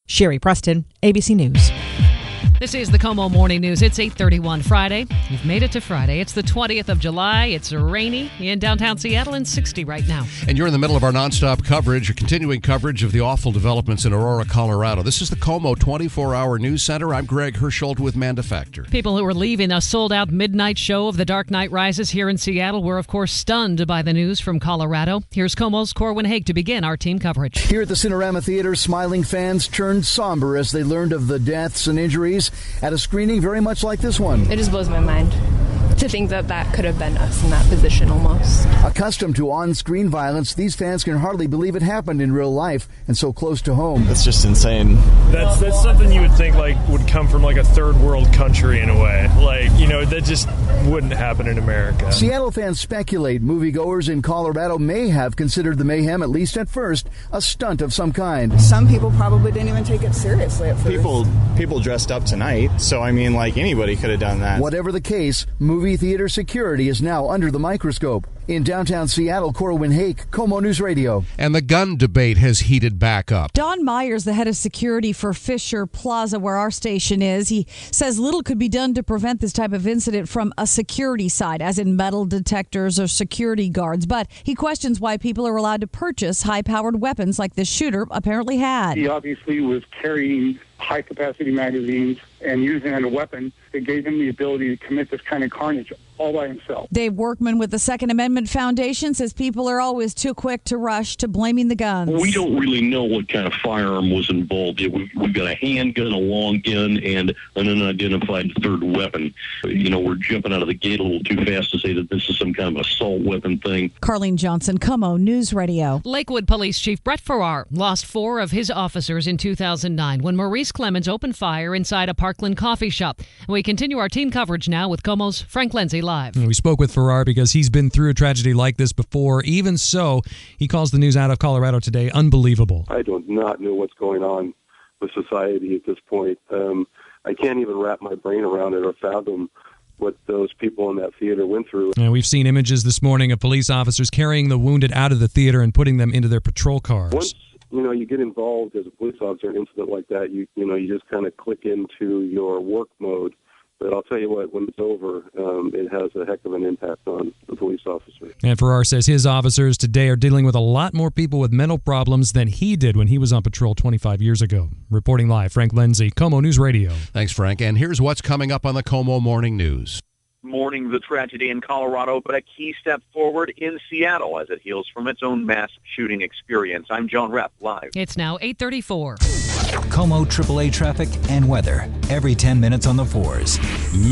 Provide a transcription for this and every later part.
Sherry Preston, ABC News. This is the KOMO Morning News. It's 8:31 Friday. You've made it to Friday. It's the 20th of July. It's rainy in downtown Seattle and 60 right now. And you're in the middle of our nonstop coverage, or continuing coverage of the awful developments in Aurora, Colorado. This is the KOMO 24-hour news center. I'm Greg Hersholt with Mandafactor. People who are leaving a sold-out midnight show of The Dark Knight Rises here in Seattle were, of course, stunned by the news from Colorado. Here's KOMO's Corwin Haig to begin our team coverage. Here at the Cinerama Theater, smiling fans turned somber as they learned of the deaths and injuries at a screening very much like this one. It just blows my mind to think that that could have been us in that position almost. Accustomed to on-screen violence, these fans can hardly believe it happened in real life and so close to home. It's just insane. That's something you would think would come from a third world country in a way. That just wouldn't happen in America. Seattle fans speculate moviegoers in Colorado may have considered the mayhem, at least at first, a stunt of some kind. Some people probably didn't even take it seriously at first. People dressed up tonight, so anybody could have done that. Whatever the case, movie theater security is now under the microscope. In downtown Seattle, Corwin Haig, KOMO Newsradio. And the gun debate has heated back up. Don Myers, the head of security for Fisher Plaza, where our station is, he says little could be done to prevent this type of incident from a security side, as in metal detectors or security guards. But he questions why people are allowed to purchase high-powered weapons like this shooter apparently had. He obviously was carrying high-capacity magazines and using it as a weapon that gave him the ability to commit this kind of carnage all by himself. Dave Workman with the Second Amendment Foundation says people are always too quick to rush to blaming the guns. We don't really know what kind of firearm was involved. We've got a handgun, a long gun, and an unidentified third weapon. We're jumping out of the gate a little too fast to say that this is some kind of assault weapon thing. Carlene Johnson, KOMO Newsradio. Lakewood Police Chief Brett Farrar lost 4 of his officers in 2009 when Maurice Clemens opened fire inside a Parkland coffee shop. We continue our team coverage now with KOMO's Frank Lindsay live. We spoke with Farrar because he's been through a tragedy like this before. Even so, he calls the news out of Colorado today unbelievable. I do not know what's going on with society at this point. I can't even wrap my brain around it or fathom what those people in that theater went through. And we've seen images this morning of police officers carrying the wounded out of the theater and putting them into their patrol cars. Once you get involved as a police officer in an incident like that, you just kind of click into your work mode. But I'll tell you what, when it's over, it has a heck of an impact on the police officer. And Farrar says his officers today are dealing with a lot more people with mental problems than he did when he was on patrol 25 years ago. Reporting live, Frank Lindsay, KOMO News Radio. Thanks, Frank. And here's what's coming up on the KOMO Morning News. Mourning the tragedy in Colorado, but a key step forward in Seattle as it heals from its own mass shooting experience. I'm John Repp, live. It's now 8:34. KOMO AAA traffic and weather every 10 minutes on the 4s.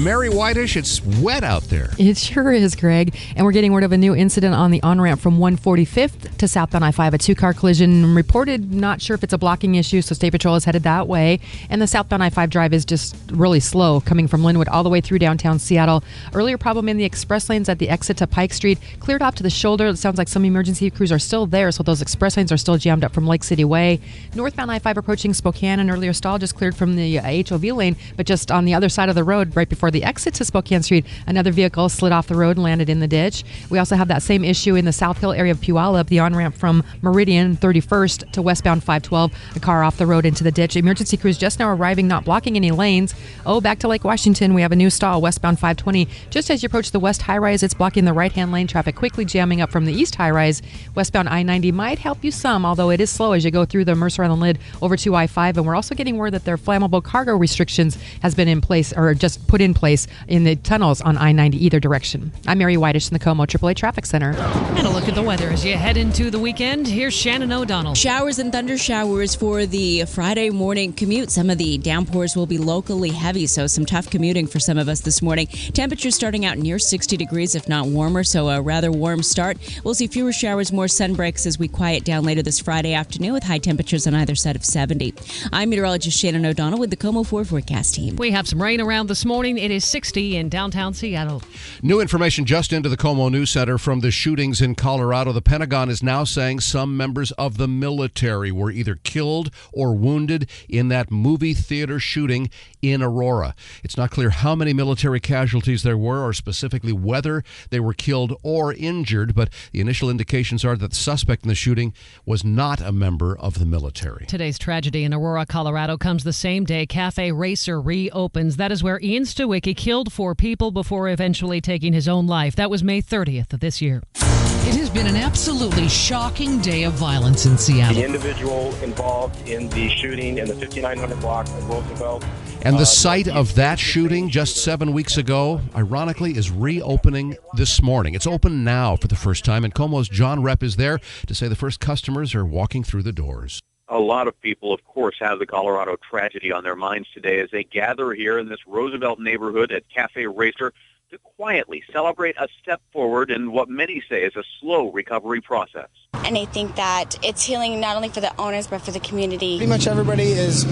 Mary Whitish, it's wet out there. It sure is, Greg. And we're getting word of a new incident on the on-ramp from 145th to southbound I-5. A 2-car collision reported. Not sure if it's a blocking issue, so State Patrol is headed that way. And the southbound I-5 drive is just really slow, coming from Linwood all the way through downtown Seattle. Earlier problem in the express lanes at the exit to Pike Street, cleared off to the shoulder. It sounds like some emergency crews are still there, so those express lanes are still jammed up from Lake City Way. Northbound I-5 approaching Spokane, an earlier stall just cleared from the HOV lane, but just on the other side of the road, right before the exit to Spokane Street, another vehicle slid off the road and landed in the ditch. We also have that same issue in the South Hill area of Puyallup, the on-ramp from Meridian 31st to westbound 512, a car off the road into the ditch. Emergency crews just now arriving, not blocking any lanes. Back to Lake Washington, we have a new stall westbound 520. Just as you approach the west high-rise, it's blocking the right-hand lane. Traffic quickly jamming up from the east high-rise. Westbound I-90 might help you some, although it is slow as you go through the Mercer Island Lid over to I-5. And we're also getting word that their flammable cargo restrictions has been in place, or just put in place, in the tunnels on I-90 either direction. I'm Mary Whitish in the KOMO AAA Traffic Center. And a look at the weather as you head into the weekend. Here's Shannon O'Donnell. Showers and thunder showers for the Friday morning commute. Some of the downpours will be locally heavy, so some tough commuting for some of us this morning. Temperatures starting out near 60 degrees, if not warmer, so a rather warm start. We'll see fewer showers, more sun breaks as we quiet down later this Friday afternoon with high temperatures on either side of 70. I'm meteorologist Shannon O'Donnell with the KOMO 4 forecast team. We have some rain around this morning. It is 60 in downtown Seattle. New information just into the KOMO News Center from the shootings in Colorado. The Pentagon is now saying some members of the military were either killed or wounded in that movie theater shooting in Aurora. It's not clear how many military casualties there were or specifically whether they were killed or injured, but the initial indications are that the suspect in the shooting was not a member of the military. Today's tragedy in in Aurora, Colorado comes the same day Cafe Racer reopens. That is where Ian Stawicki killed 4 people before eventually taking his own life. That was May 30th of this year. It has been an absolutely shocking day of violence in Seattle. The individual involved in the shooting in the 5900 block of Roosevelt. And the site of that shooting just 7 weeks ago, ironically, is reopening this morning. It's open now for the first time, and KOMO's John Rep is there to say the first customers are walking through the doors. A lot of people, of course, have the Colorado tragedy on their minds today as they gather here in this Roosevelt neighborhood at Cafe Racer to quietly celebrate a step forward in what many say is a slow recovery process. And I think that it's healing not only for the owners but for the community. Pretty much everybody is,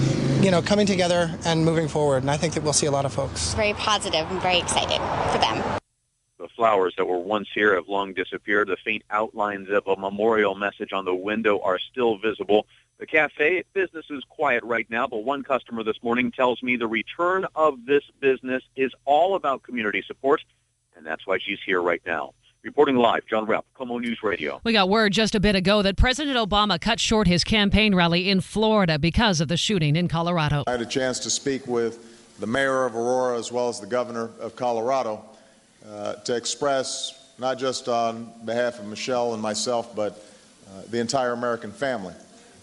coming together and moving forward, and I think that we'll see a lot of folks. Very positive and very excited for them. The flowers that were once here have long disappeared. The faint outlines of a memorial message on the window are still visible. The cafe business is quiet right now, but one customer this morning tells me the return of this business is all about community support, and that's why she's here right now. Reporting live, John Rep, KOMO Newsradio. We got word just a bit ago that President Obama cut short his campaign rally in Florida because of the shooting in Colorado. I had a chance to speak with the mayor of Aurora as well as the governor of Colorado to express, not just on behalf of Michelle and myself, but the entire American family,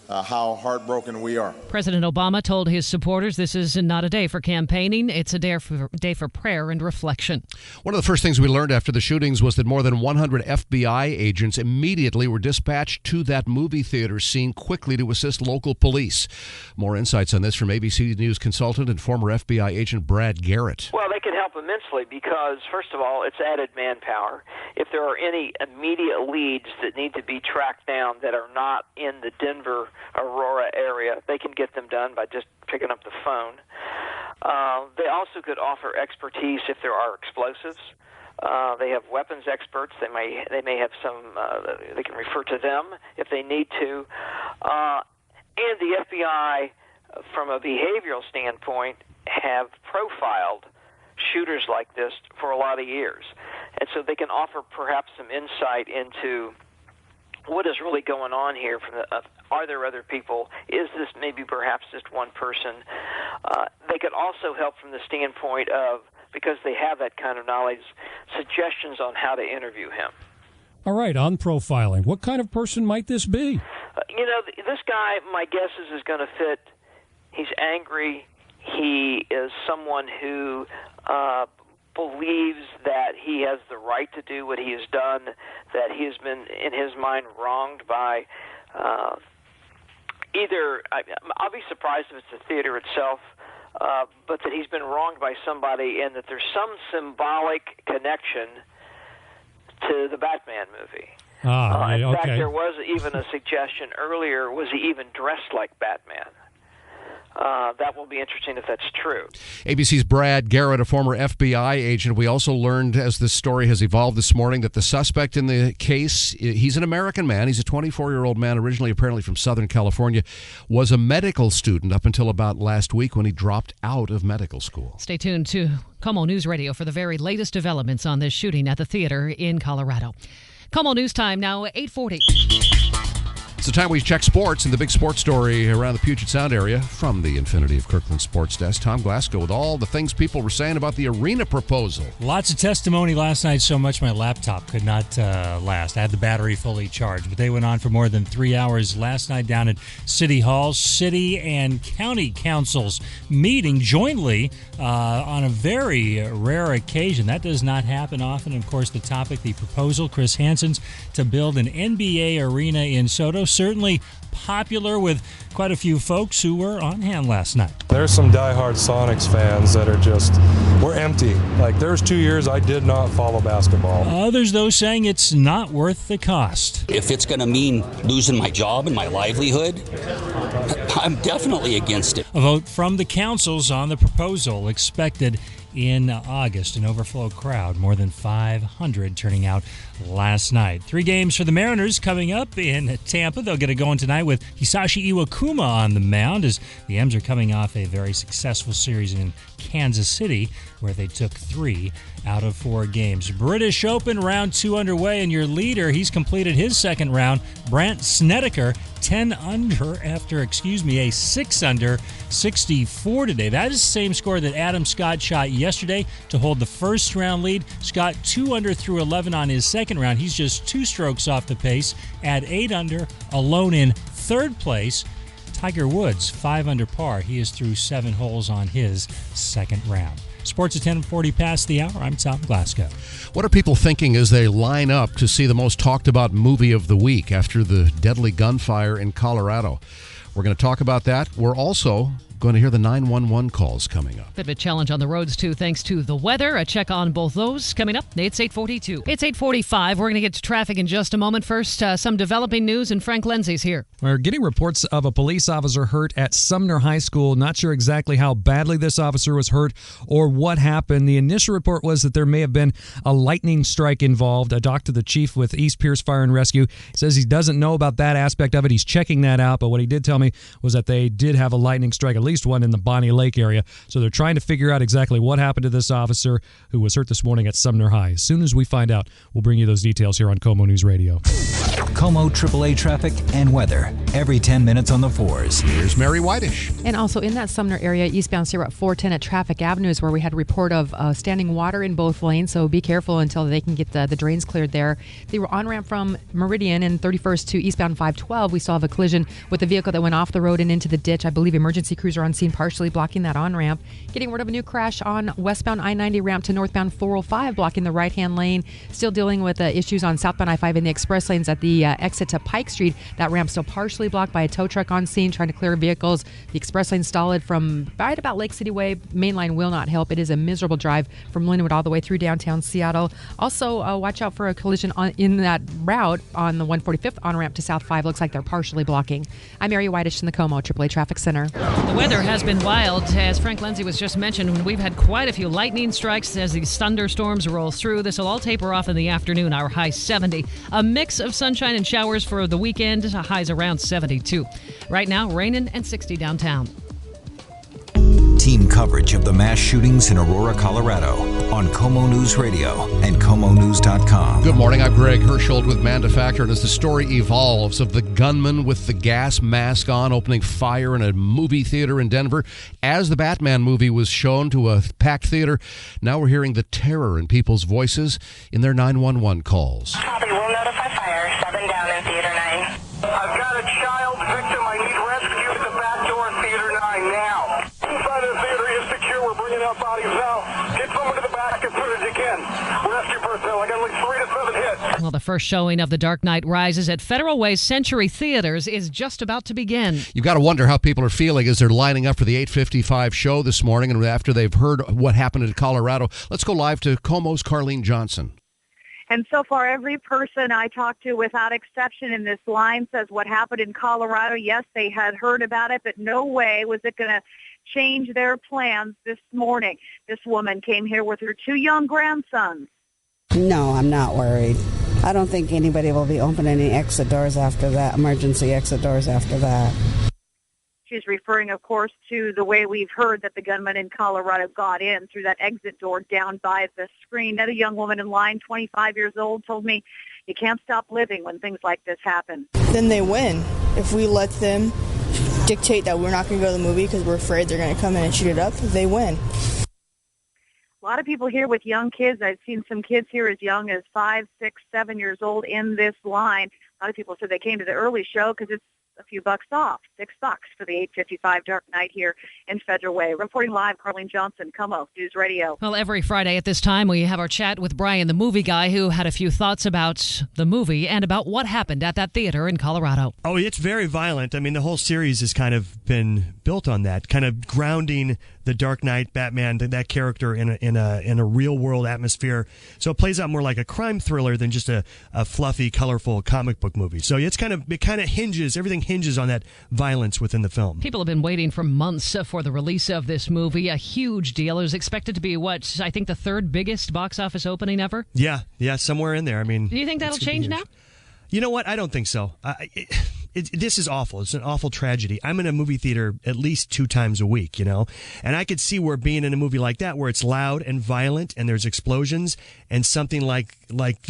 how heartbroken we are. President Obama told his supporters this is not a day for campaigning. It's a day for prayer and reflection. One of the first things we learned after the shootings was that more than 100 FBI agents immediately were dispatched to that movie theater scene quickly to assist local police. More insights on this from ABC News consultant and former FBI agent Brad Garrett. Well, they can help immensely because, first of all, it's added manpower. If there are any immediate leads that need to be tracked down that are not in the Denver Aurora area, they can get them done by just picking up the phone. They also could offer expertise if there are explosives. They have weapons experts. They may have some. They can refer to them if they need to. And the FBI, from a behavioral standpoint, have profiled shooters like this for a lot of years, and so they can offer perhaps some insight into what is really going on here. Are there other people? Is this maybe perhaps just one person? They could also help from the standpoint of, because they have that kind of knowledge, suggestions on how to interview him. All right, on profiling, what kind of person might this be? This guy, my guess is going to fit. He's angry. He is someone who believes that he has the right to do what he has done, that he has been, in his mind, wronged by I'll be surprised if it's the theater itself, but that he's been wronged by somebody and that there's some symbolic connection to the Batman movie. In fact, there was even a suggestion earlier, was he even dressed like Batman? That will be interesting if that's true. ABC's Brad Garrett, a former FBI agent. We also learned, as this story has evolved this morning, that the suspect in the case, he's an American man. He's a 24-year-old man, originally apparently from Southern California, was a medical student up until about last week when he dropped out of medical school. Stay tuned to KOMO News Radio for the very latest developments on this shooting at the theater in Colorado. KOMO News Time now, 8:40. It's the time we check sports and the big sports story around the Puget Sound area from the Infinity of Kirkland Sports Desk. Tom Glasgow with all the things people were saying about the arena proposal. Lots of testimony last night, so much my laptop could not last. I had the battery fully charged, but they went on for more than 3 hours last night down at City Hall. City and county councils meeting jointly on a very rare occasion. That does not happen often. Of course, the topic, the proposal, Chris Hansen's, to build an NBA arena in Soto. Certainly popular with quite a few folks who were on hand last night. There's some diehard Sonics fans that are we're empty. Like, there's 2 years I did not follow basketball. Others, though, saying it's not worth the cost. If it's going to mean losing my job and my livelihood, I'm definitely against it. A vote from the councils on the proposal expected in August. An overflow crowd, more than 500 turning out last night. 3 games for the Mariners coming up in Tampa. They'll get it going tonight with Hisashi Iwakuma on the mound as the M's are coming off a very successful series in Kansas City where they took 3 out of 4 games. British Open round 2 underway, and your leader, he's completed his second round. Brandt Snedeker, 10 under after, a 6 under 64 today. That is the same score that Adam Scott shot yesterday to hold the first round lead. Scott 2 under through 11 on his second round. He's just 2 strokes off the pace at 8 under, alone in third place. Tiger Woods, 5 under par. He is through 7 holes on his second round. Sports at 10:40 past the hour. I'm Tom Glasgow. What are people thinking as they line up to see the most talked about movie of the week after the deadly gunfire in Colorado? We're going to talk about that. We're also going to hear the 911 calls coming up. Bit of a challenge on the roads, too, thanks to the weather. A check on both those coming up. It's 8:42. It's 8:45. We're going to get to traffic in just a moment. First, some developing news, and Frank Lindsay's here. We're getting reports of a police officer hurt at Sumner High School. Not sure exactly how badly this officer was hurt or what happened. The initial report was that there may have been a lightning strike involved. I talked to the chief with East Pierce Fire and Rescue. He says he doesn't know about that aspect of it. He's checking that out, but what he did tell me was that they did have a lightning strike, at least one in the Bonnie Lake area. So they're trying to figure out exactly what happened to this officer who was hurt this morning at Sumner High. As soon as we find out, we'll bring you those details here on KOMO News Radio. KOMO AAA traffic and weather every 10 minutes on the 4s. Here's Mary Whitish. And also in that Sumner area, eastbound Sierra at 410 at Traffic Avenues, where we had a report of standing water in both lanes. So be careful until they can get the drains cleared there. They were on-ramp from Meridian and 31st to eastbound 512. We saw a collision with a vehicle that went off the road and into the ditch. I believe emergency crews are on scene, partially blocking that on-ramp. Getting rid of a new crash on westbound I-90 ramp to northbound 405, blocking the right-hand lane. Still dealing with issues on southbound I-5 in the express lanes at the exit to Pike Street. That ramp still partially blocked by a tow truck on scene trying to clear vehicles. The express lane stalled from right about Lake City Way. Main line will not help. It is a miserable drive from Linwood all the way through downtown Seattle. Also, watch out for a collision in that route on the 145th on-ramp to South 5. Looks like they're partially blocking. I'm Mary Whitish in the KOMO AAA Traffic Center. The weather has been wild. As Frank Lindsay was just mentioned, we've had quite a few lightning strikes as these thunderstorms roll through. This will all taper off in the afternoon, our high 70. A mix of sunshine and showers for the weekend, highs around 72. Right now, raining and 60 downtown. Team coverage of the mass shootings in Aurora, Colorado on KOMO News Radio and KOMONews.com. Good morning. I'm Greg Hersholt with Manufacturer. And as the story evolves of the gunman with the gas mask on opening fire in a movie theater in Denver, as the Batman movie was shown to a packed theater, now we're hearing the terror in people's voices in their 911 calls. Copy. We'll notify fire. 7 down in Theater 9. I've got a child victim. I need rescue at the back door in Theater 9 now. Inside of the theater is secure. We're bringing out bodies now. Get someone to the back as soon as you can. Rescue personnel. I got like 3 to 7 hits. Well, the first showing of The Dark Knight Rises at Federal Way Century Theaters is just about to begin. You've got to wonder how people are feeling as they're lining up for the 8:55 show this morning and after they've heard what happened in Colorado. Let's go live to KOMO's Carlene Johnson. And so far, every person I talked to, without exception in this line, says what happened in Colorado, yes, they had heard about it, but no way was it going to change their plans this morning. This woman came here with her 2 young grandsons. No, I'm not worried. I don't think anybody will be opening any exit doors after that, emergency exit doors after that. She's referring, of course, to the way we've heard that the gunman in Colorado got in through that exit door down by the screen. Another young woman in line, 25 years old, told me you can't stop living when things like this happen. Then they win. If we let them dictate that we're not going to go to the movie because we're afraid they're going to come in and shoot it up, they win. A lot of people here with young kids. I've seen some kids here as young as 5, 6, 7 years old in this line. A lot of people said they came to the early show because it's a few bucks off, $6 for the 8:55 Dark Knight here in Federal Way. Reporting live, Carlene Johnson, KOMO News Radio. Well, every Friday at this time, we have our chat with Brian, the movie guy, who had a few thoughts about the movie and about what happened at that theater in Colorado. Oh, it's very violent. I mean, the whole series has kind of been built on that, kind of grounding the Dark Knight Batman, that character in a real world atmosphere. So it plays out more like a crime thriller than just a fluffy, colorful comic book movie. So it kind of hinges, everything hinges on that violence within the film. People have been waiting for months for the release of this movie. A huge deal. It was expected to be I think the third biggest box office opening ever. Yeah, somewhere in there. I mean, do you think that'll change now? You know what? I don't think so. This is awful. It's an awful tragedy. I'm in a movie theater at least 2 times a week, and I could see where being in a movie like that, where it's loud and violent and there's explosions and something like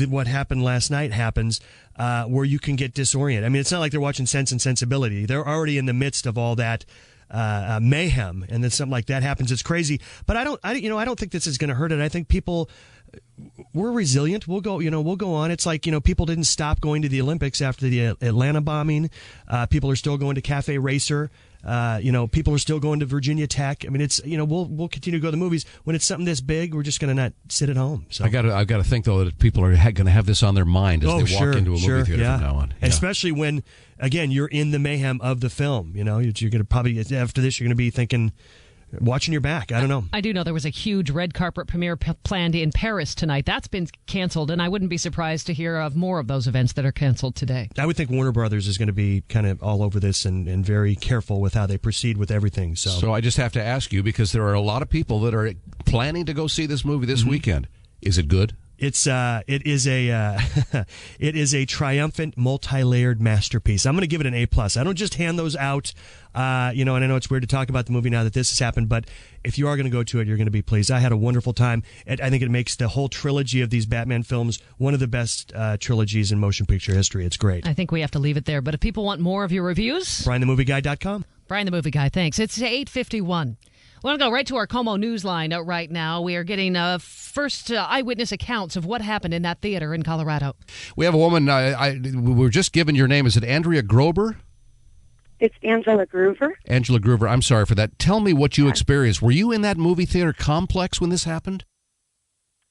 what happened last night happens, where you can get disoriented. I mean, it's not like they're watching Sense and Sensibility. They're already in the midst of all that mayhem, and then something like that happens. It's crazy. But I don't think this is going to hurt it. I think people, we're resilient. We'll go on. It's like, people didn't stop going to the Olympics after the Atlanta bombing. People are still going to Cafe Racer. People are still going to Virginia Tech. I mean, it's, we'll continue to go to the movies. When it's something this big, we're just going to not sit at home. So I've got to think, though, that people are going to have this on their mind as they walk into a movie theater from now on. And especially when, again, you're in the mayhem of the film. You're going to probably, after this, you're going to be thinking, watching your back. I don't know. I do know there was a huge red carpet premiere planned in Paris tonight. That's been canceled, and I wouldn't be surprised to hear of more of those events that are canceled today. I would think Warner Brothers is going to be kind of all over this and very careful with how they proceed with everything. So I just have to ask you, because there are a lot of people that are planning to go see this movie this weekend. Is it good? It is a triumphant, multi-layered masterpiece. I'm going to give it an A+. I don't just hand those out, and I know it's weird to talk about the movie now that this has happened, but if you are going to go to it, you're going to be pleased. I had a wonderful time. I think it makes the whole trilogy of these Batman films one of the best trilogies in motion picture history. It's great. I think we have to leave it there, but if people want more of your reviews, BrianTheMovieGuy.com. Brian the Movie Guy, thanks. It's 8:51. We want to go right to our KOMO Newsline right now. We are getting first eyewitness accounts of what happened in that theater in Colorado. We have a woman, we were just given your name. Is it Andrea Grober? It's Angela Groover. Angela Groover, I'm sorry for that. Tell me what you experienced. Were you in that movie theater complex when this happened?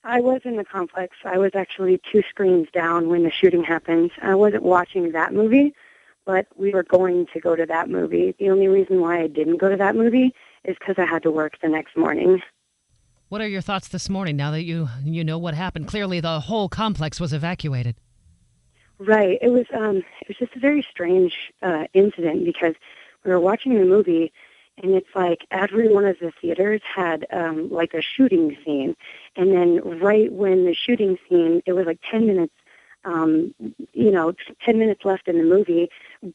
I was in the complex. I was actually 2 screens down when the shooting happened. I wasn't watching that movie, but we were going to go to that movie. The only reason why I didn't go to that movie is because I had to work the next morning. What are your thoughts this morning now that you know what happened? Clearly the whole complex was evacuated. Right. It was just a very strange incident because we were watching the movie and it's like every one of the theaters had like a shooting scene. And then right when the shooting scene, it was like 10 minutes 10 minutes left in the movie,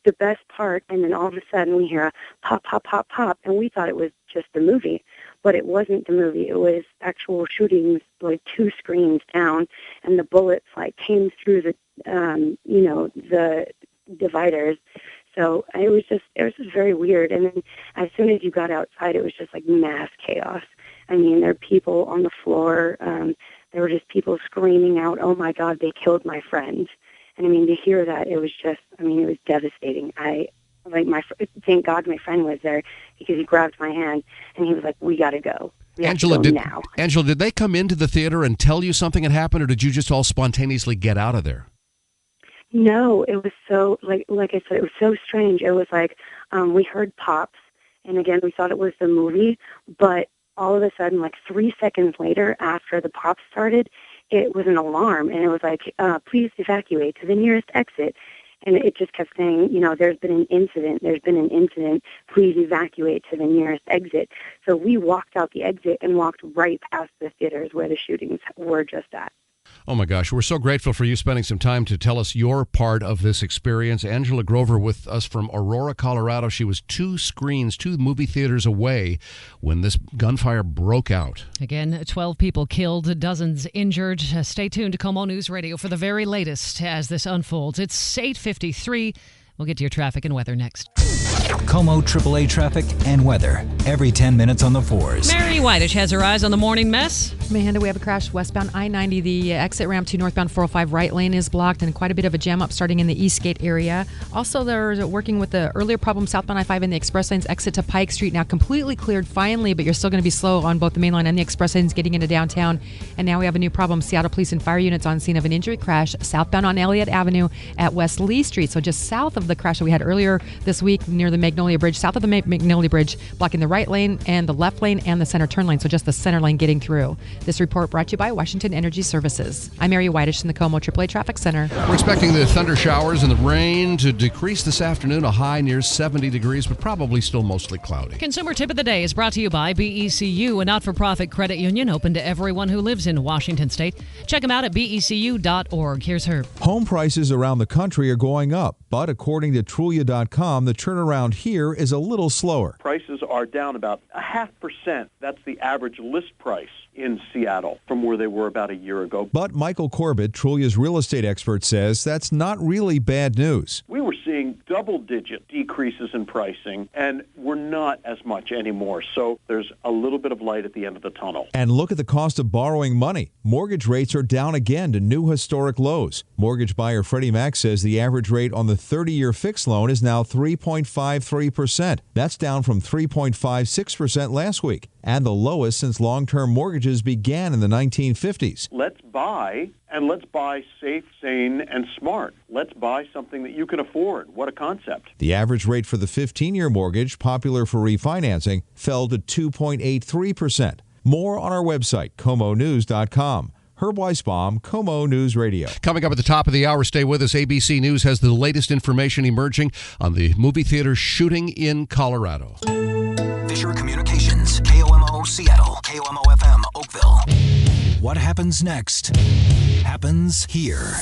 the best part, and then all of a sudden we hear a pop, pop, pop, pop, and we thought it was just the movie, but it wasn't the movie. It was actual shootings, like 2 screens down, and the bullets like came through the, the dividers. So it was just very weird. And then as soon as you got outside, it was just like mass chaos. I mean, there are people on the floor. There were just people screaming out, "Oh my God, they killed my friend!" And I mean, to hear that, it was just, it was devastating. Thank God my friend was there because he grabbed my hand and he was like, "We got to go. Angela, did they come into the theater and tell you something had happened, or did you just all spontaneously get out of there? No, it was so, like I said, it was so strange. It was like we heard pops, and again, we thought it was the movie, but all of a sudden, like 3 seconds later, after the pops started, it was an alarm, and it was like, please evacuate to the nearest exit. And it just kept saying, there's been an incident, please evacuate to the nearest exit. So we walked out the exit and walked right past the theaters where the shootings were just at. Oh, my gosh. We're so grateful for you spending some time to tell us your part of this experience. Angela Grover with us from Aurora, Colorado. She was 2 movie theaters away when this gunfire broke out. Again, 12 people killed, dozens injured. Stay tuned to KOMO News Radio for the very latest as this unfolds. It's 8:53. We'll get to your traffic and weather next. KOMO AAA traffic and weather every 10 minutes on the 4s. Mary Whitish has her eyes on the morning mess. Mahanda, we have a crash westbound I-90. The exit ramp to northbound 405 right lane is blocked, and quite a bit of a jam up starting in the Eastgate area. Also, they're working with the earlier problem southbound I-5 and the express lanes exit to Pike Street. Now completely cleared finally, but you're still going to be slow on both the main line and the express lanes getting into downtown. And now we have a new problem. Seattle Police and Fire units on scene of an injury crash southbound on Elliott Avenue at West Lee Street. So just south of the crash that we had earlier this week near the Magnolia Bridge, south of the Magnolia Bridge, blocking the right lane and the left lane and the center turn lane. So just the center lane getting through. This report brought to you by Washington Energy Services. I'm Mary Whitish in the KOMO AAA Traffic Center. We're expecting the thunder showers and the rain to decrease this afternoon, a high near 70 degrees, but probably still mostly cloudy. Consumer Tip of the Day is brought to you by BECU, a not-for-profit credit union open to everyone who lives in Washington State. Check them out at becu.org. Here's Herb. Home prices around the country are going up, but according to Trulia.com, the turnaround here is a little slower. Prices are down about 0.5%. That's the average list price in Seattle from where they were about a year ago. But Michael Corbett, Trulia's real estate expert, says that's not really bad news. We were seeing double-digit decreases in pricing, and we're not as much anymore. So there's a little bit of light at the end of the tunnel. And look at the cost of borrowing money. Mortgage rates are down again to new historic lows. Mortgage buyer Freddie Mac says the average rate on the 30-year fixed loan is now 3.53%. That's down from 3.56% last week, and the lowest since long-term mortgages began in the 1950s. Let's buy, and let's buy safe, sane, and smart. Let's buy something that you can afford. What a concept. The average rate for the 15-year mortgage, popular for refinancing, fell to 2.83%. More on our website, KOMONews.com. Herb Weisbaum, KOMO News Radio. Coming up at the top of the hour, stay with us. ABC News has the latest information emerging on the movie theater shooting in Colorado. Fisher Communications, KOMO Seattle, KOMO FM Oakville. What happens next happens here.